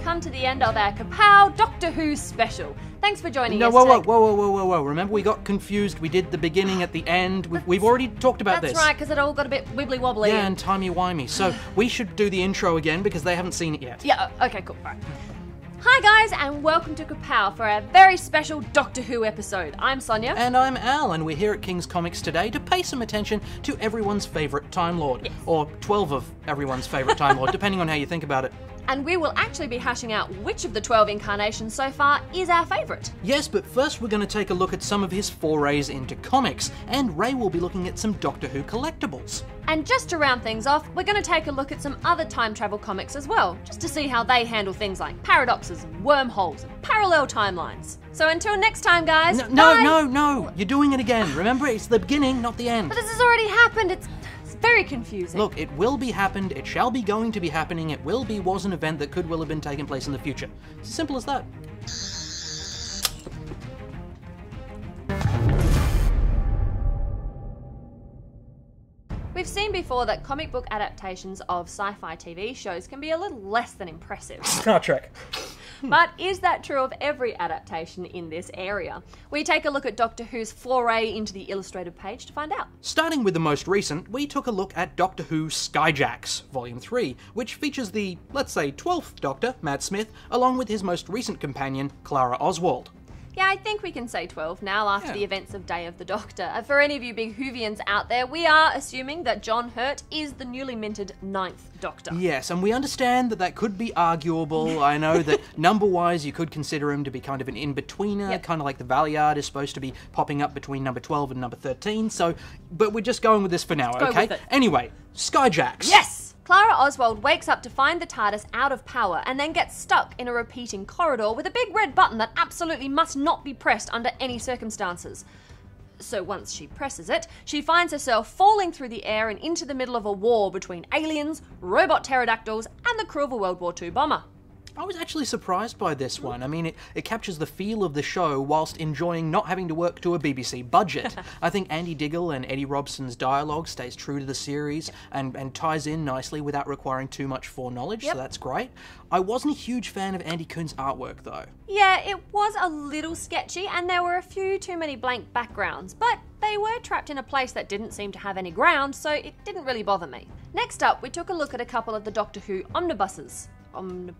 come to the end of our Kapow Doctor Who special. Thanks for joining us. Whoa. Remember, we got confused. We did the beginning at the end. We've already talked about this. That's right, because it all got a bit wibbly-wobbly. Yeah, and timey-wimey. So we should do the intro again because they haven't seen it yet. Yeah, okay, cool. All right. Hi guys, and welcome to Kapow for our very special Doctor Who episode. I'm Sonya. And I'm Al, and we're here at Kings Comics today to pay some attention to everyone's favourite Time Lord. Yes. Or 12 of everyone's favourite Time Lord, depending on how you think about it. And we will actually be hashing out which of the 12 incarnations so far is our favourite. Yes, but first we're going to take a look at some of his forays into comics, and Ray will be looking at some Doctor Who collectibles. And just to round things off, we're going to take a look at some other time travel comics as well, just to see how they handle things like paradoxes and wormholes and parallel timelines. So until next time, guys. No, you're doing it again. Remember, it's the beginning, not the end. But this has already happened. It's very confusing. Look, it will be happened, it shall be going to be happening, it was an event that could well have been taking place in the future. It's as simple as that. We've seen before that comic book adaptations of sci-fi TV shows can be a little less than impressive. Star Trek. But is that true of every adaptation in this area? We take a look at Doctor Who's foray into the illustrated page to find out. Starting with the most recent, we took a look at Doctor Who Skyjacks, Volume 3, which features the, let's say, 12th Doctor, Matt Smith, along with his most recent companion, Clara Oswald. Yeah, I think we can say 12 now after the events of Day of the Doctor. For any of you big Whovians out there, we are assuming that John Hurt is the newly minted 9th Doctor. Yes, and we understand that could be arguable. I know that number-wise you could consider him to be kind of an in-betweener, kind of like the Valiard is supposed to be popping up between number 12 and number 13, so, but we're just going with this for now, Let's go with it. Anyway, Skyjacks. Yes! Clara Oswald wakes up to find the Tardis out of power and then gets stuck in a repeating corridor with a big red button that absolutely must not be pressed under any circumstances. So once she presses it, she finds herself falling through the air and into the middle of a war between aliens, robot pterodactyls, and the crew of a World War II bomber. I was actually surprised by this one. I mean, it captures the feel of the show whilst enjoying not having to work to a BBC budget. I think Andy Diggle and Eddie Robson's dialogue stays true to the series and ties in nicely without requiring too much foreknowledge, so that's great. I wasn't a huge fan of Andy Kuhn's artwork, though. Yeah, it was a little sketchy, and there were a few too many blank backgrounds, but they were trapped in a place that didn't seem to have any ground, so it didn't really bother me. Next up, we took a look at a couple of the Doctor Who omnibuses. Omnibuses?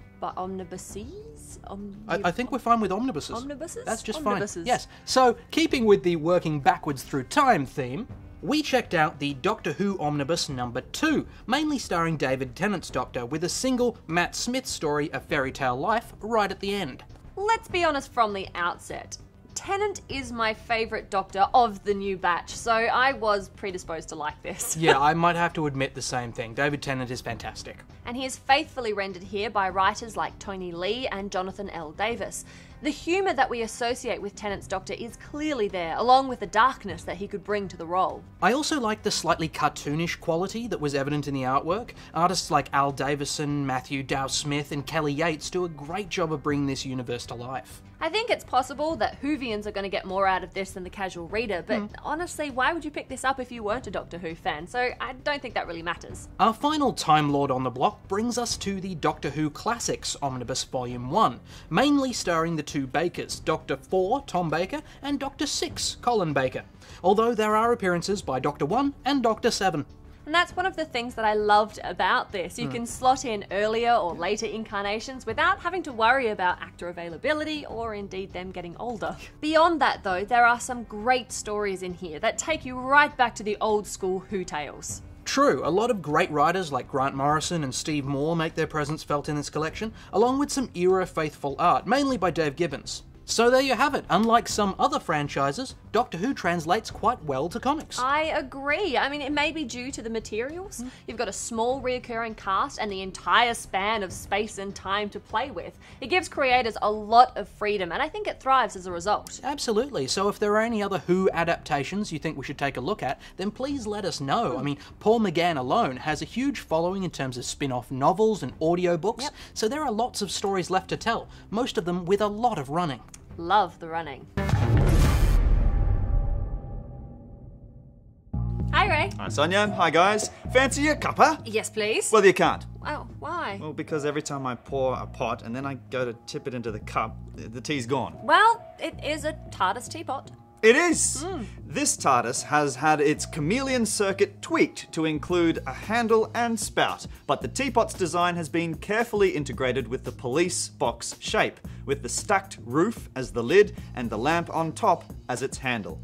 I think we're fine with omnibuses. Omnibuses? That's just Omnibuses. fine. Yes. So, keeping with the working backwards through time theme, we checked out the Doctor Who Omnibus number 2, mainly starring David Tennant's Doctor, with a single Matt Smith story, A Fairy Tale Life, right at the end. Let's be honest from the outset. Tennant is my favourite Doctor of the new batch, so I was predisposed to like this. Yeah, I might have to admit the same thing. David Tennant is fantastic. And he is faithfully rendered here by writers like Tony Lee and Jonathan L. Davis. The humour that we associate with Tennant's Doctor is clearly there, along with the darkness that he could bring to the role. I also like the slightly cartoonish quality that was evident in the artwork. Artists like Al Davison, Matthew Dow Smith, and Kelly Yates do a great job of bringing this universe to life. I think it's possible that Whovians are going to get more out of this than the casual reader, but honestly, why would you pick this up if you weren't a Doctor Who fan? So I don't think that really matters. Our final Time Lord on the block brings us to the Doctor Who Classics Omnibus Volume 1, mainly starring the two Bakers, Doctor 4, Tom Baker, and Doctor 6, Colin Baker, although there are appearances by Doctor 1 and Doctor 7. And that's one of the things that I loved about this. You can slot in earlier or later incarnations without having to worry about actor availability or indeed them getting older. Beyond that though, there are some great stories in here that take you right back to the old school Who tales. True, a lot of great writers like Grant Morrison and Steve Moore make their presence felt in this collection, along with some era-faithful art, mainly by Dave Gibbons. So there you have it. Unlike some other franchises, Doctor Who translates quite well to comics. I agree. I mean, it may be due to the materials. You've got a small reoccurring cast and the entire span of space and time to play with. It gives creators a lot of freedom, and I think it thrives as a result. Absolutely. So if there are any other Who adaptations you think we should take a look at, then please let us know. I mean, Paul McGann alone has a huge following in terms of spin-off novels and audiobooks, so there are lots of stories left to tell, most of them with a lot of running. Love the running. Hi Hi, Ray. Hi, Sonya. Hi, guys. Fancy a cuppa? Yes, please. Well, you can't. Oh, why? Well, because every time I pour a pot and then I go to tip it into the cup, the tea's gone. Well, it is a Tardis teapot. It is! This Tardis has had its chameleon circuit tweaked to include a handle and spout, but the teapot's design has been carefully integrated with the police box shape, with the stacked roof as the lid and the lamp on top as its handle.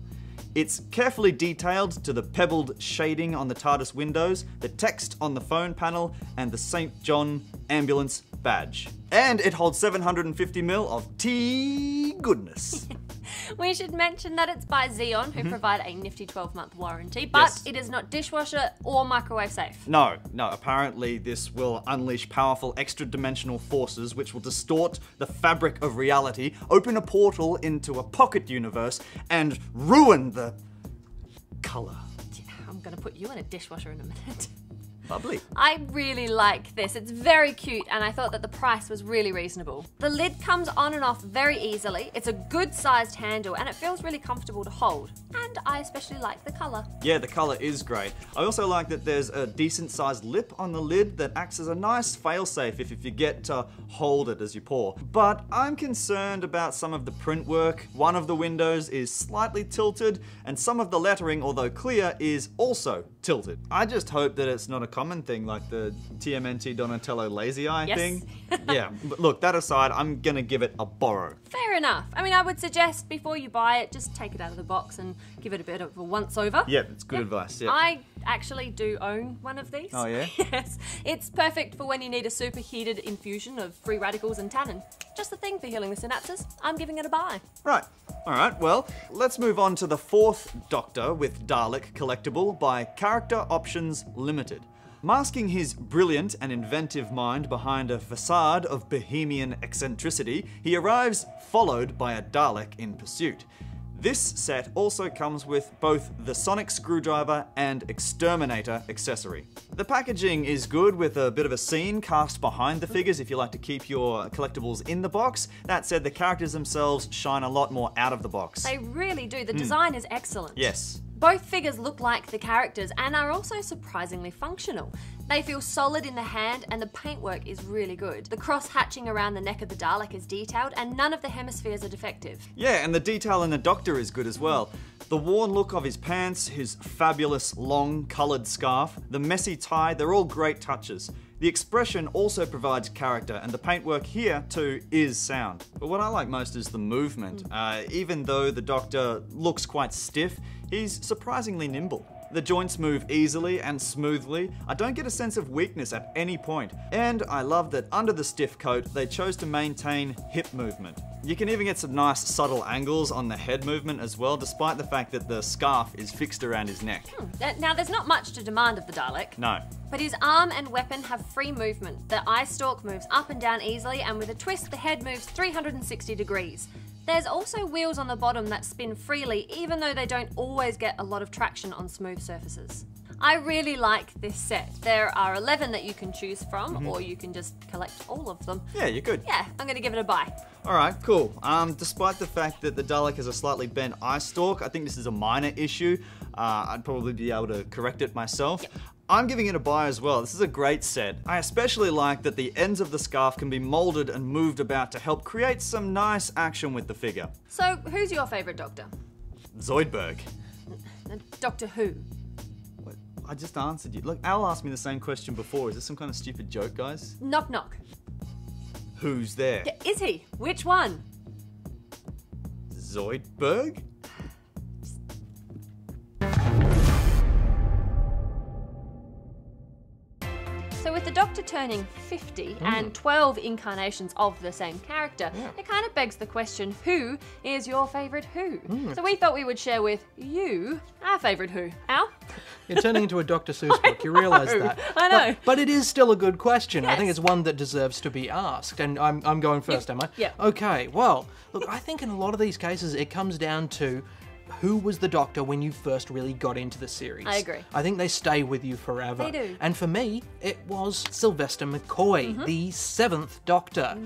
It's carefully detailed to the pebbled shading on the Tardis windows, the text on the phone panel, and the St. John ambulance badge. And it holds 750ml of tea goodness. We should mention that it's by Xeon, who provide a nifty 12-month warranty, but Yes. it is not dishwasher or microwave safe. No, apparently this will unleash powerful extra-dimensional forces which will distort the fabric of reality, open a portal into a pocket universe, and ruin the colour. Yeah, I'm gonna put you in a dishwasher in a minute. Lovely. I really like this. It's very cute, and I thought that the price was really reasonable. The lid comes on and off very easily. It's a good sized handle, and it feels really comfortable to hold. And I especially like the colour. Yeah, the colour is great. I also like that there's a decent sized lip on the lid that acts as a nice failsafe if you forget to hold it as you pour. But I'm concerned about some of the print work. One of the windows is slightly tilted, and some of the lettering, although clear, is also tilted. I just hope that it's not a common thing like the TMNT Donatello lazy eye Yes. thing. Yeah, but look, that aside, I'm gonna give it a borrow. Fair enough. I mean, I would suggest before you buy it, just take it out of the box and give it a bit of a once over. Yeah, it's good advice. Yeah. I actually do own one of these. Oh, yeah? Yes. It's perfect for when you need a superheated infusion of free radicals and tannin. Just the thing for healing the synapses. I'm giving it a buy. Right. Alright, well, let's move on to the fourth Doctor with Dalek collectible by Character Options Limited. Masking his brilliant and inventive mind behind a facade of bohemian eccentricity, he arrives followed by a Dalek in pursuit. This set also comes with both the sonic screwdriver and exterminator accessory. The packaging is good with a bit of a scene cast behind the figures if you like to keep your collectibles in the box. That said, the characters themselves shine a lot more out of the box. They really do. The design is excellent. Yes. Both figures look like the characters and are also surprisingly functional. They feel solid in the hand and the paintwork is really good. The cross-hatching around the neck of the Dalek is detailed and none of the hemispheres are defective. Yeah, and the detail in the Doctor is good as well. The worn look of his pants, his fabulous long coloured scarf, the messy tie, they're all great touches. The expression also provides character, and the paintwork here, too, is sound. But what I like most is the movement. Even though the Doctor looks quite stiff, he's surprisingly nimble. The joints move easily and smoothly. I don't get a sense of weakness at any point. And I love that under the stiff coat, they chose to maintain hip movement. You can even get some nice subtle angles on the head movement as well, despite the fact that the scarf is fixed around his neck. Now, there's not much to demand of the Dalek. No. But his arm and weapon have free movement. The eye stalk moves up and down easily, and with a twist, the head moves 360 degrees. There's also wheels on the bottom that spin freely, even though they don't always get a lot of traction on smooth surfaces. I really like this set. There are 11 that you can choose from, or you can just collect all of them. Yeah, you could. Yeah, I'm gonna give it a buy. Alright, cool. Despite the fact that the Dalek has a slightly bent eye stalk, I think this is a minor issue. I'd probably be able to correct it myself. Yep. I'm giving it a buy as well. This is a great set. I especially like that the ends of the scarf can be moulded and moved about to help create some nice action with the figure. So, who's your favourite Doctor? Zoidberg. Doctor Who. What? I just answered you. Look, Al asked me the same question before. Is this some kind of stupid joke, guys? Knock knock. Who's there? Yeah, is he? Which one? Zoidberg? So with the Doctor turning 50 and 12 incarnations of the same character, it kind of begs the question, who is your favourite Who? So we thought we would share with you our favourite Who. Al? You're turning into a Dr. Seuss book, you realise that. I know. But it is still a good question. I think Yes. it's one that deserves to be asked. And I'm going first, am I? Yeah. Okay, well, look, I think in a lot of these cases it comes down to who was the Doctor when you first really got into the series. I agree. I think they stay with you forever. They do. And for me, it was Sylvester McCoy, the 7th Doctor,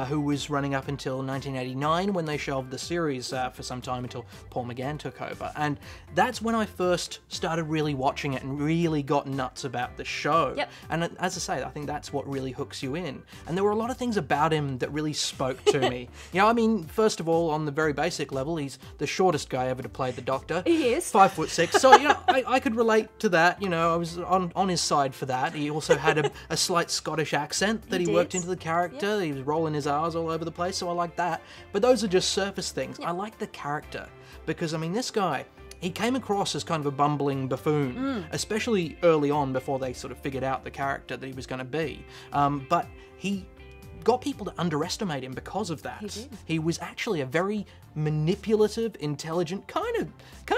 who was running up until 1989 when they shelved the series for some time until Paul McGann took over. And that's when I first started really watching it and really got nuts about the show. Yep. And as I say, I think that's what really hooks you in. And there were a lot of things about him that really spoke to me. You know, I mean, first of all, on the very basic level, he's the shortest guy ever to play the Doctor. He is. 5'6". So, you know, I could relate to that. You know, I was on his side for that. He also had a slight Scottish accent that he worked into the character. He was rolling his R's all over the place, so I like that. But those are just surface things. I like the character because, I mean, this guy, he came across as kind of a bumbling buffoon, especially early on before they sort of figured out the character that he was going to be. But he got people to underestimate him because of that. He did. He was actually a very manipulative, intelligent, kind of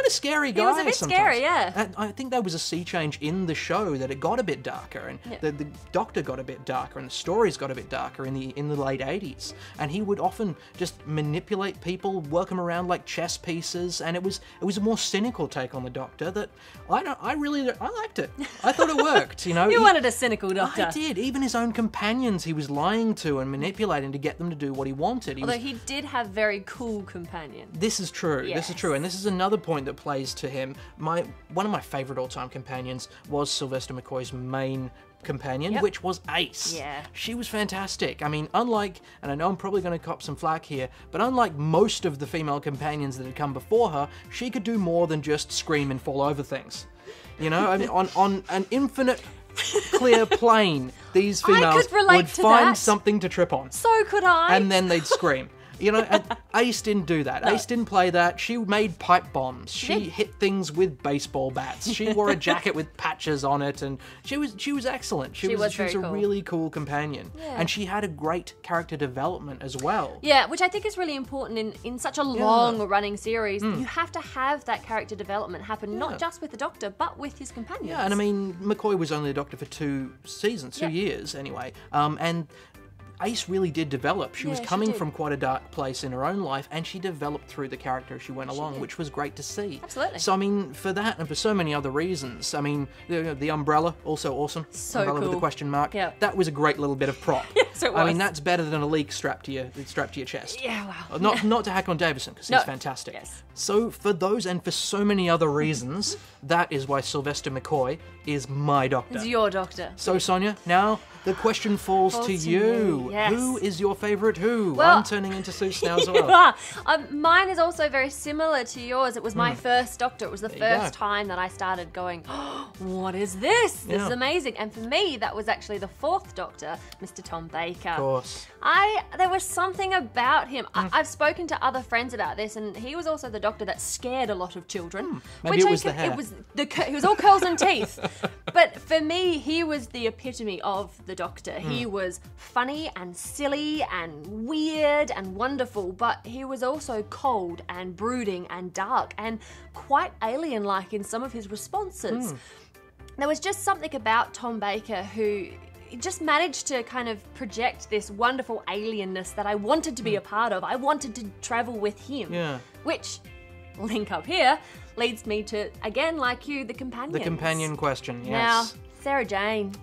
scary guy. He was a bit sometimes. scary, yeah. And I think there was a sea change in the show that it got a bit darker, and the Doctor got a bit darker, and the stories got a bit darker in the late 80s. And he would often just manipulate people, work them around like chess pieces, and it was a more cynical take on the Doctor that I liked it. I thought it worked. You know, You wanted a cynical Doctor. I did. Even his own companions, he was lying to and manipulating to get them to do what he wanted. Although he did have very cool companions. This is true. Yes. This is true, and this is another point that plays to him. One of my favourite all-time companions was Sylvester McCoy's main companion, which was Ace. Yeah. She was fantastic. I mean, unlike, and I know I'm probably going to cop some flack here, but unlike most of the female companions that had come before her, she could do more than just scream and fall over things. You know, I mean, on an infinite clear plane, these females would find something to trip on. So could I. And then they'd scream. You know, and Ace didn't do that. No. Ace didn't play that. She made pipe bombs. She hit things with baseball bats. She wore a jacket with patches on it, and she was excellent. She was a really cool companion, and she had a great character development as well. Yeah, which I think is really important in such a long-running series. You have to have that character development happen, not just with the Doctor, but with his companions. Yeah, and I mean, McCoy was only the Doctor for 2 seasons, 2 years anyway, and Ace really did develop. She was coming from quite a dark place in her own life, and she developed through the character as she went along, which was great to see. Absolutely. So, I mean, for that and for so many other reasons, I mean, the umbrella, also awesome. So umbrella cool. with a question mark. Yeah. That was a great little bit of prop. Yes, it was. I mean, that's better than a leak strapped to your chest. Yeah, wow. Not to hack on Davison, because he's fantastic. Yes. So, for those and for so many other reasons, that is why Sylvester McCoy is my Doctor. It's your Doctor. So, Sonya, now the question falls to you. Yes. Who is your favourite Who? Well, I'm turning into Seuss now as well. Mine is also very similar to yours. It was my first Doctor. It was the first time that I started going, oh, what is this? This is amazing. And for me, that was actually the 4th Doctor, Mr. Tom Baker. Of course. There was something about him. I've spoken to other friends about this, and he was also the Doctor that scared a lot of children. Maybe it was the hair. He was all curls and teeth. But for me, he was the epitome of the Doctor. He was funny and silly and weird and wonderful, but he was also cold and brooding and dark and quite alien-like in some of his responses. There was just something about Tom Baker who just managed to kind of project this wonderful alienness that I wanted to be a part of. I wanted to travel with him. Yeah. Which, link up here, leads me to, again, like you, the companions. The companion question, yes. Now, Sarah Jane.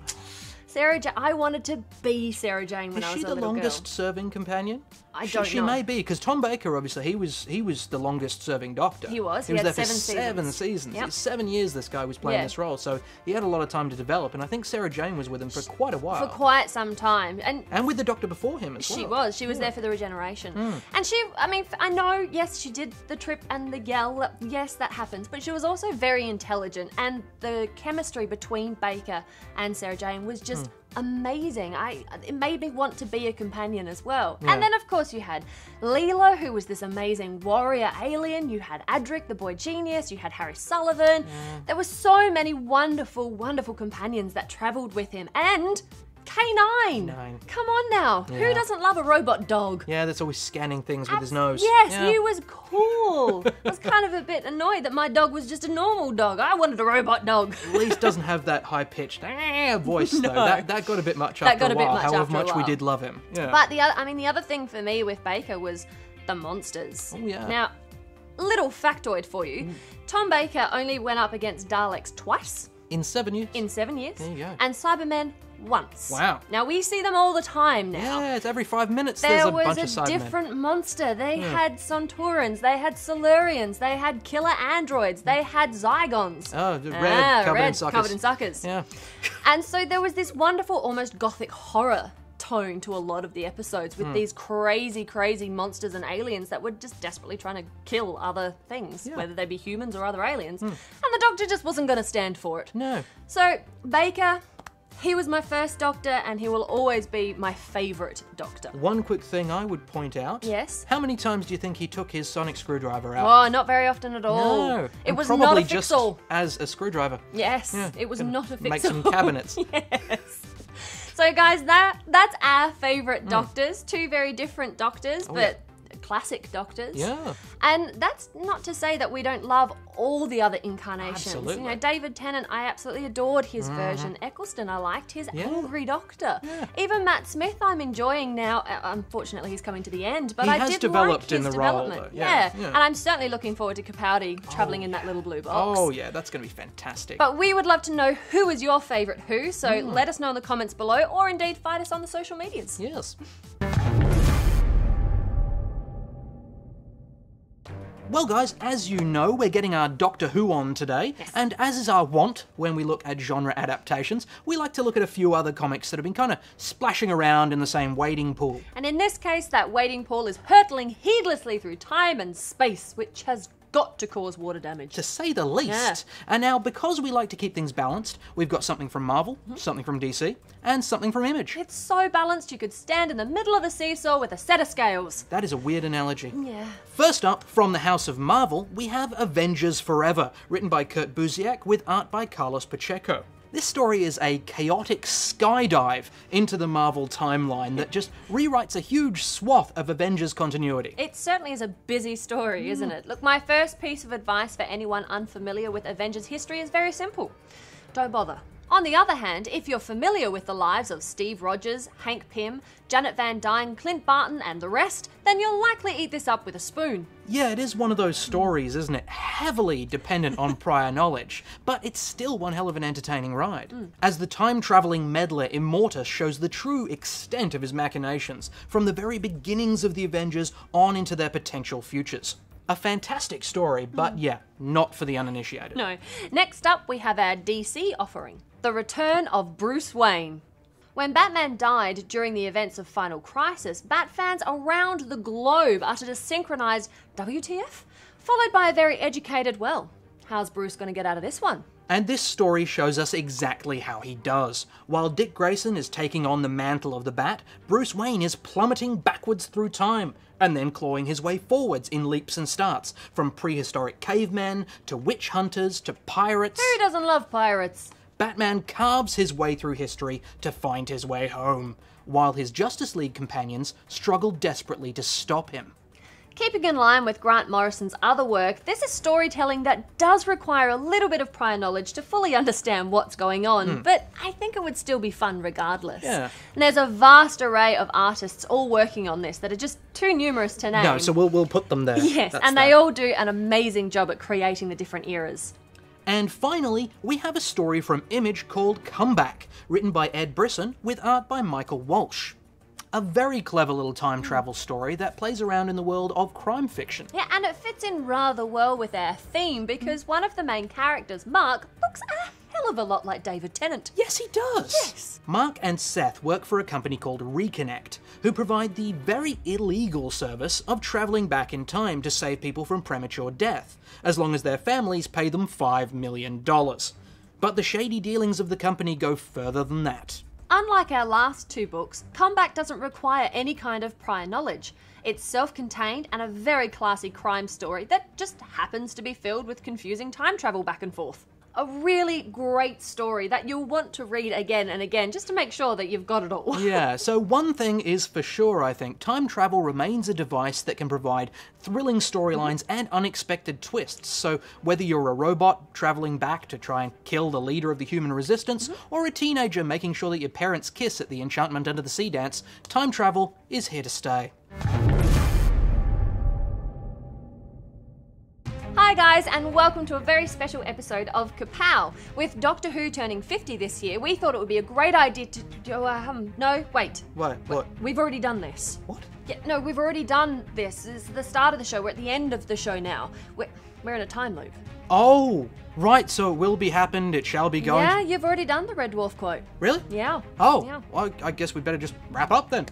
I wanted to be Sarah Jane when I was a little girl. Is she the longest-serving companion? I don't know. She may be, because Tom Baker, obviously, he was the longest-serving Doctor. He was. He was had there 7 for seasons. 7 seasons. Yep. 7 years this guy was playing this role, so he had a lot of time to develop, and I think Sarah Jane was with him for quite a while. For quite some time. And with the Doctor before him as well. She was there for the regeneration. And she, I mean, I know, yes, she did the trip and the yell, yes, that happens, but she was also very intelligent, and the chemistry between Baker and Sarah Jane was just amazing. It made me want to be a companion as well. And then, of course, you had Leela, who was this amazing warrior alien. You had Adric, the boy genius. You had Harry Sullivan. There were so many wonderful, wonderful companions that travelled with him. And K9. Come on now. Yeah. Who doesn't love a robot dog? Yeah, that's always scanning things with his nose. Yes, he was cool. I was kind of a bit annoyed that my dog was just a normal dog. I wanted a robot dog. At least doesn't have that high-pitched voice, though. That got a bit much after a while, however much we did love him. Yeah. But the other thing for me with Baker was the monsters. Oh, yeah. Now, little factoid for you. Tom Baker only went up against Daleks twice. In 7 years? In 7 years. There you go. And Cybermen once. Wow. Now, we see them all the time now. Yeah, it's every 5 minutes there's a bunch of There was a Cybermen. different monster. They had Sonturans, they had Silurians, they had killer androids, they had Zygons. Oh, red, covered in suckers. Covered in suckers. Yeah. And so there was this wonderful, almost gothic horror tone to a lot of the episodes with these crazy, crazy monsters and aliens that were just desperately trying to kill other things, whether they be humans or other aliens. And the Doctor just wasn't going to stand for it. No. So, Baker, he was my first Doctor, and he will always be my favourite Doctor. One quick thing I would point out. Yes? How many times do you think he took his sonic screwdriver out? Oh, not very often at all. No. It And was probably not a just fixal. as a screwdriver. Yes, Yeah, it was gonna not a fixal. make some cabinets. Yes. So guys, that's our favourite Doctors. Two very different Doctors, but classic Doctors. Yeah. And that's not to say that we don't love all the other incarnations. Absolutely. You know, David Tennant, I absolutely adored his version. Eccleston, I liked his angry Doctor. Yeah. Even Matt Smith, I'm enjoying now. Unfortunately, he's coming to the end, but He I has did developed like in his the role, development. though. Yeah. And I'm certainly looking forward to Capaldi travelling in that little blue box. Oh, yeah, that's going to be fantastic. But we would love to know who is your favourite Who, so let us know in the comments below, or indeed find us on the social medias. Yes. Well guys, as you know, we're getting our Doctor Who on today, and as is our wont when we look at genre adaptations, we like to look at a few other comics that have been kind of splashing around in the same wading pool. And in this case, that wading pool is hurtling heedlessly through time and space, which has got to cause water damage. To say the least. Yeah. And now, because we like to keep things balanced, we've got something from Marvel, something from DC, and something from Image. It's so balanced you could stand in the middle of a seesaw with a set of scales. That is a weird analogy. Yeah. First up, from the House of Marvel, we have Avengers Forever, written by Kurt Busiek with art by Carlos Pacheco. This story is a chaotic skydive into the Marvel timeline that just rewrites a huge swath of Avengers continuity. It certainly is a busy story, isn't it? Look, my first piece of advice for anyone unfamiliar with Avengers history is very simple. Don't bother. On the other hand, if you're familiar with the lives of Steve Rogers, Hank Pym, Janet Van Dyne, Clint Barton, and the rest, then you'll likely eat this up with a spoon. Yeah, it is one of those stories, isn't it? Heavily dependent on prior knowledge, but it's still one hell of an entertaining ride. As the time-travelling meddler Immortus shows the true extent of his machinations, from the very beginnings of the Avengers on into their potential futures. A fantastic story, but yeah, not for the uninitiated. No. Next up, we have our DC offering. The Return of Bruce Wayne. When Batman died during the events of Final Crisis, Bat fans around the globe uttered a synchronised WTF, followed by a very educated, well, how's Bruce going to get out of this one? And this story shows us exactly how he does. While Dick Grayson is taking on the mantle of the Bat, Bruce Wayne is plummeting backwards through time, and then clawing his way forwards in leaps and starts, from prehistoric cavemen, to witch hunters, to pirates. Who doesn't love pirates? Batman carves his way through history to find his way home, while his Justice League companions struggle desperately to stop him. Keeping in line with Grant Morrison's other work, this is storytelling that does require a little bit of prior knowledge to fully understand what's going on, but I think it would still be fun regardless. Yeah. And there's a vast array of artists all working on this that are just too numerous to name. No, so we'll put them there. Yes, That's and that. they all do an amazing job at creating the different eras. And finally, we have a story from Image called Comeback, written by Ed Brisson with art by Michael Walsh. A very clever little time travel story that plays around in the world of crime fiction. Yeah, and it fits in rather well with our theme because one of the main characters, Mark, looks a hell of a lot like David Tennant. Yes, he does. Yes. Mark and Seth work for a company called Reconnect, who provide the very illegal service of travelling back in time to save people from premature death, as long as their families pay them $5 million. But the shady dealings of the company go further than that. Unlike our last two books, Comeback doesn't require any kind of prior knowledge. It's self-contained and a very classy crime story that just happens to be filled with confusing time travel back and forth. A really great story that you'll want to read again and again just to make sure that you've got it all. Yeah, so one thing is for sure, I think. Time travel remains a device that can provide thrilling storylines and unexpected twists. So whether you're a robot traveling back to try and kill the leader of the human resistance, or a teenager making sure that your parents kiss at the Enchantment Under the Sea dance, time travel is here to stay. Hi guys, and welcome to a very special episode of Kapow. With Doctor Who turning 50 this year, we thought it would be a great idea to do, no, wait. What? We've already done this. What? Yeah, no, we've already done this. It's the start of the show. We're at the end of the show now. We're in a time loop. Oh, right, so it will be happened, it shall be going. Yeah, you've already done the Red Dwarf quote. Really? Yeah. Oh, Yeah. well, I guess we better just wrap up then.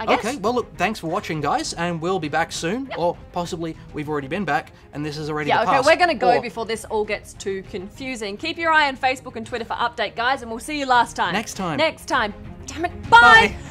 I guess. Okay, well look, thanks for watching guys, and we'll be back soon, or possibly we've already been back, and this is already Yeah, the okay, past. we're gonna go Or before this all gets too confusing. Keep your eye on Facebook and Twitter for update, guys, and we'll see you last time. Next time. Next time. Damn it. Bye. Bye.